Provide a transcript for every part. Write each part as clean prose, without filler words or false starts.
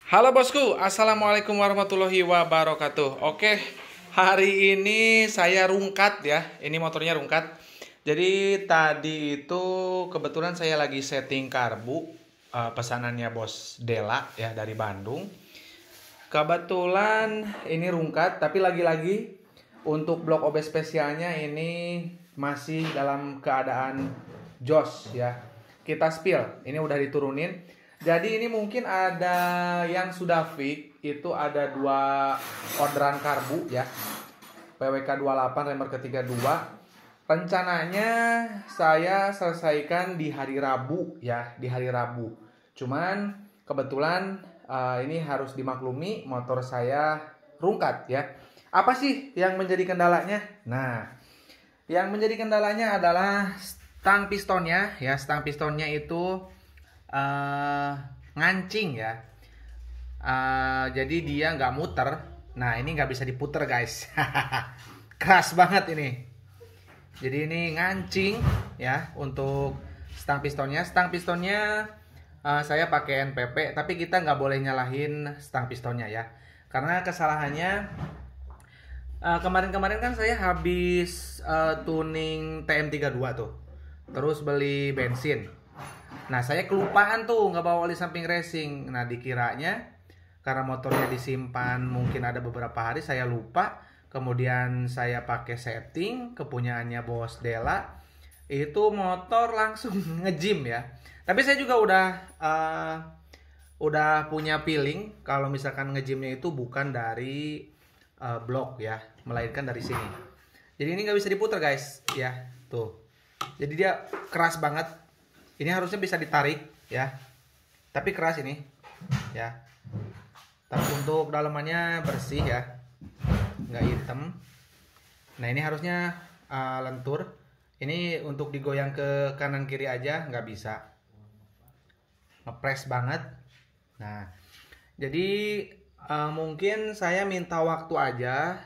Halo bosku, assalamualaikum warahmatullahi wabarakatuh. Oke, hari ini saya rungkat ya. Ini motornya rungkat. Jadi tadi itu kebetulan saya lagi setting karbu, pesanannya bos Dela ya dari Bandung. Kebetulan ini rungkat, tapi lagi-lagi untuk blok OB spesialnya ini masih dalam keadaan jos ya. Kita spill, ini udah diturunin. Jadi ini mungkin ada yang sudah fix, itu ada dua orderan karbu ya. PWK 28 remer ketiga 2. Rencananya saya selesaikan di hari Rabu ya, di hari Rabu. Cuman kebetulan ini harus dimaklumi motor saya rungkat ya. Apa sih yang menjadi kendalanya? Nah, yang menjadi kendalanya adalah stang pistonnya ya. Stang pistonnya itu ngancing ya. Jadi dia nggak muter. Nah ini nggak bisa diputer guys. Keras banget ini. Jadi ini ngancing ya untuk stang pistonnya. Stang pistonnya saya pakai NPP, tapi kita nggak boleh nyalahin stang pistonnya ya. Karena kesalahannya kemarin-kemarin kan saya habis tuning TM32 tuh. Terus beli bensin. Nah saya kelupaan tuh nggak bawa oli samping racing. Nah dikiranya karena motornya disimpan mungkin ada beberapa hari, saya lupa. Kemudian saya pakai setting kepunyaannya bos Dela. Itu motor langsung nge-gym ya. Tapi saya juga udah punya feeling kalau misalkan nge-gymnya itu bukan dari blok ya, melainkan dari sini. Jadi ini nggak bisa diputar guys ya, tuh. Jadi dia keras banget. Ini harusnya bisa ditarik ya, tapi keras ini ya. Tapi untuk dalamannya bersih ya, nggak hitam. Nah ini harusnya lentur. Ini untuk digoyang ke kanan kiri aja nggak bisa, ngepres banget. Nah jadi mungkin saya minta waktu aja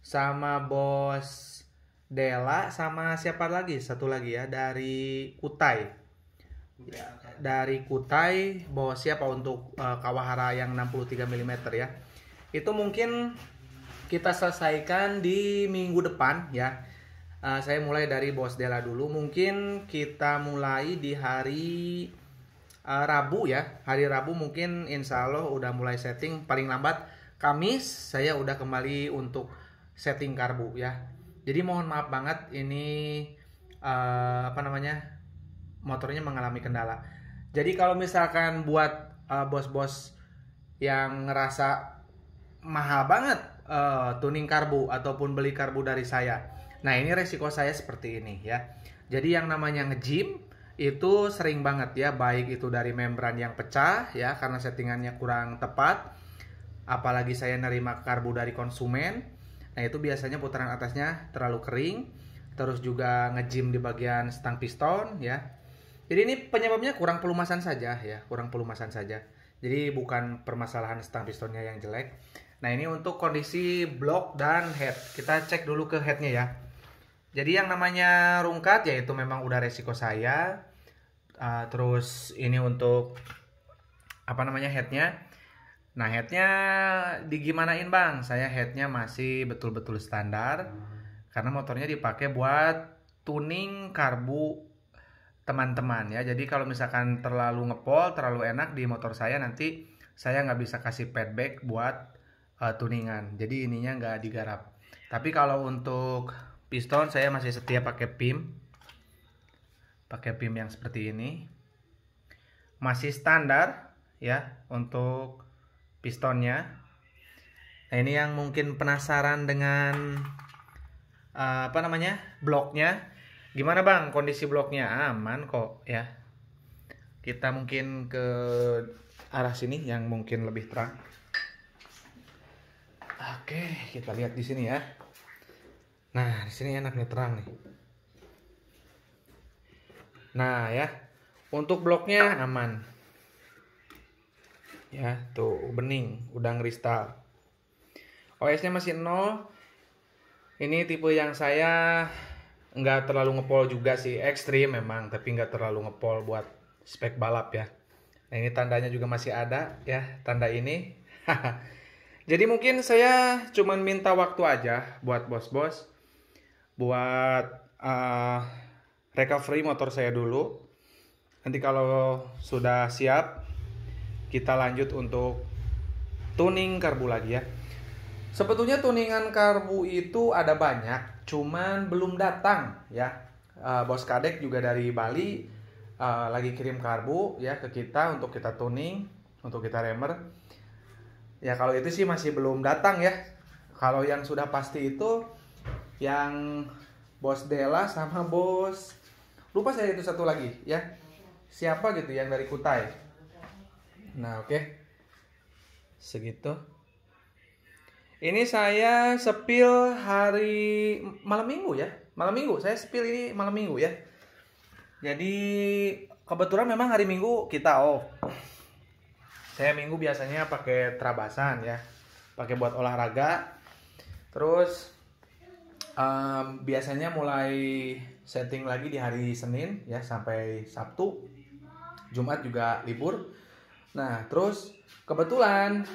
sama bos Dela, sama siapa lagi, satu lagi ya dari Kutai. Ya, dari Kutai bawa siapa untuk Kawahara yang 63 mm ya. Itu mungkin kita selesaikan di minggu depan ya. Saya mulai dari bos Dela dulu. Mungkin kita mulai di hari Rabu ya. Hari Rabu mungkin insya Allah udah mulai setting. Paling lambat Kamis saya udah kembali untuk setting karbu ya. Jadi mohon maaf banget ini motornya mengalami kendala. Jadi kalau misalkan buat bos-bos yang ngerasa mahal banget tuning karbu ataupun beli karbu dari saya, nah ini resiko saya seperti ini ya. Jadi yang namanya nge-gym itu sering banget ya, baik itu dari membran yang pecah ya karena settingannya kurang tepat, apalagi saya nerima karbu dari konsumen. Nah itu biasanya putaran atasnya terlalu kering, terus juga nge-gym di bagian stang piston ya. Jadi ini penyebabnya kurang pelumasan saja ya, kurang pelumasan saja. Jadi bukan permasalahan stang pistonnya yang jelek. Nah ini untuk kondisi blok dan head. Kita cek dulu ke headnya ya. Jadi yang namanya rungkat yaitu memang udah resiko saya. Terus ini untuk headnya. Nah headnya digimanain bang? Saya headnya masih betul-betul standar. Karena motornya dipakai buat tuning karbu teman-teman ya. Jadi kalau misalkan terlalu ngepol, terlalu enak di motor saya, nanti saya nggak bisa kasih feedback buat tuningan. Jadi ininya nggak digarap. Tapi kalau untuk piston saya masih setia pakai PIM. Pakai PIM yang seperti ini. Masih standar ya untuk pistonnya. Nah ini yang mungkin penasaran dengan bloknya. Gimana bang kondisi bloknya? Aman kok ya. Kita mungkin ke arah sini yang mungkin lebih terang. Oke, kita lihat di sini ya. Nah, di sini enak nih, terang nih. Nah ya, untuk bloknya aman. Ya, tuh bening, udah ngeristal. OS-nya masih 0. Ini tipe yang saya nggak terlalu ngepol juga sih, ekstrim memang, tapi nggak terlalu ngepol buat spek balap ya. Nah, ini tandanya juga masih ada ya, tanda ini. Jadi mungkin saya cuman minta waktu aja buat bos-bos buat uh, recovery motor saya dulu. Nanti kalau sudah siap, kita lanjut untuk tuning karbu lagi ya. Sebetulnya tuningan karbu itu ada banyak, cuman belum datang ya. Bos Kadek juga dari Bali lagi kirim karbu ya ke kita untuk kita tuning, untuk kita remer. Ya kalau itu sih masih belum datang ya. Kalau yang sudah pasti itu yang Bos Dela sama Bos, lupa saya itu satu lagi ya. Siapa gitu yang dari Kutai. Nah, oke. Segitu. Ini saya sepil hari malam minggu ya. Malam minggu, saya sepil ini malam minggu ya. Jadi kebetulan memang hari Minggu kita off. Saya Minggu biasanya pakai terabasan ya. Pakai buat olahraga. Terus biasanya mulai setting lagi di hari Senin ya sampai Sabtu. Jumat juga libur. Nah, terus kebetulan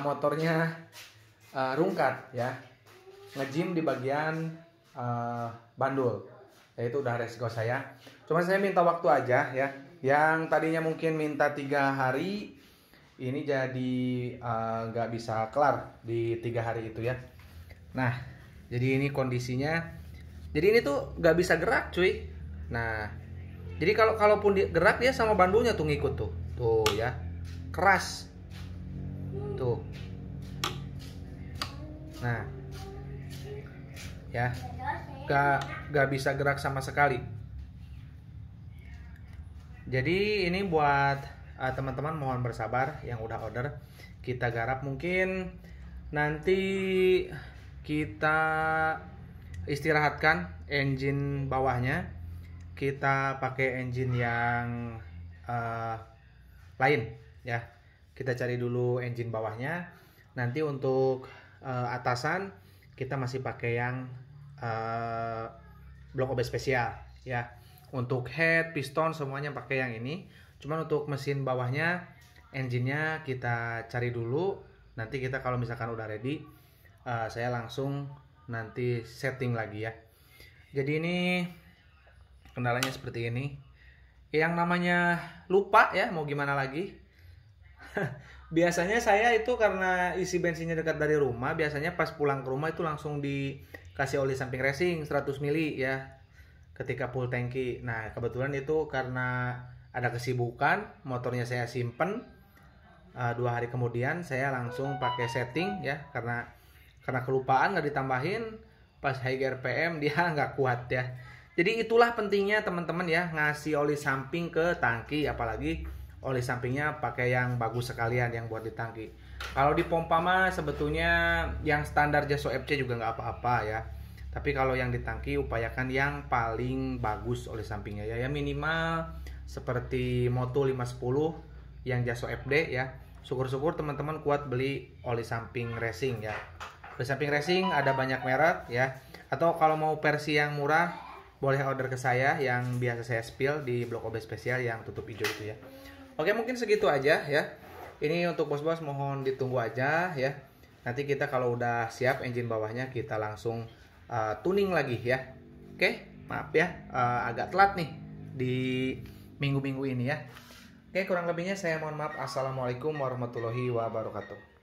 motornya rungkat ya, nge-gym di bagian bandul. Ya, itu udah resiko saya. Cuma saya minta waktu aja ya. Yang tadinya mungkin minta 3 hari, ini jadi nggak bisa kelar di 3 hari itu ya. Nah, jadi ini kondisinya. Jadi ini tuh nggak bisa gerak cuy. Nah, jadi kalaupun dia gerak, dia sama bandulnya tuh ngikut tuh. Tuh ya. Keras. Tuh. Nah. Ya. Gak bisa gerak sama sekali. Jadi ini buat teman-teman mohon bersabar yang udah order. Kita garap, mungkin nanti kita istirahatkan engine bawahnya. Kita pakai engine yang lain ya. Kita cari dulu engine bawahnya. Nanti untuk atasan kita masih pakai yang blok OB spesial ya. Untuk head, piston semuanya pakai yang ini. Cuman untuk mesin bawahnya, engine-nya kita cari dulu. Nanti kita kalau misalkan udah ready, saya langsung nanti setting lagi ya. Jadi ini kendalanya seperti ini. Yang namanya lupa ya, mau gimana lagi. Biasanya saya itu karena isi bensinnya dekat dari rumah, biasanya pas pulang ke rumah itu langsung dikasih oli samping racing 100 mili ya ketika full tangki. Nah, kebetulan itu karena ada kesibukan, motornya saya simpen. 2 hari kemudian saya langsung pakai setting ya, karena kelupaan nggak ditambahin, pas high RPM dia nggak kuat ya. Jadi itulah pentingnya teman-teman ya, ngasih oli samping ke tangki, apalagi oli sampingnya pakai yang bagus sekalian yang buat di tangki. Kalau di pompa mah sebetulnya yang standar Jaso FC juga nggak apa-apa ya. Tapi kalau yang di tangki upayakan yang paling bagus oli sampingnya ya. Ya minimal seperti Moto 510 yang Jaso FD ya. Syukur-syukur teman-teman kuat beli oli samping racing ya. Oli samping racing ada banyak merek ya. Atau kalau mau versi yang murah, boleh order ke saya yang biasa saya spill di blok OB spesial yang tutup hijau itu ya. Oke, mungkin segitu aja ya. Ini untuk bos-bos mohon ditunggu aja ya. Nanti kita kalau udah siap engine bawahnya kita langsung tuning lagi ya. Oke, maaf ya agak telat nih di minggu-minggu ini ya. Oke, kurang lebihnya saya mohon maaf. Assalamualaikum warahmatullahi wabarakatuh.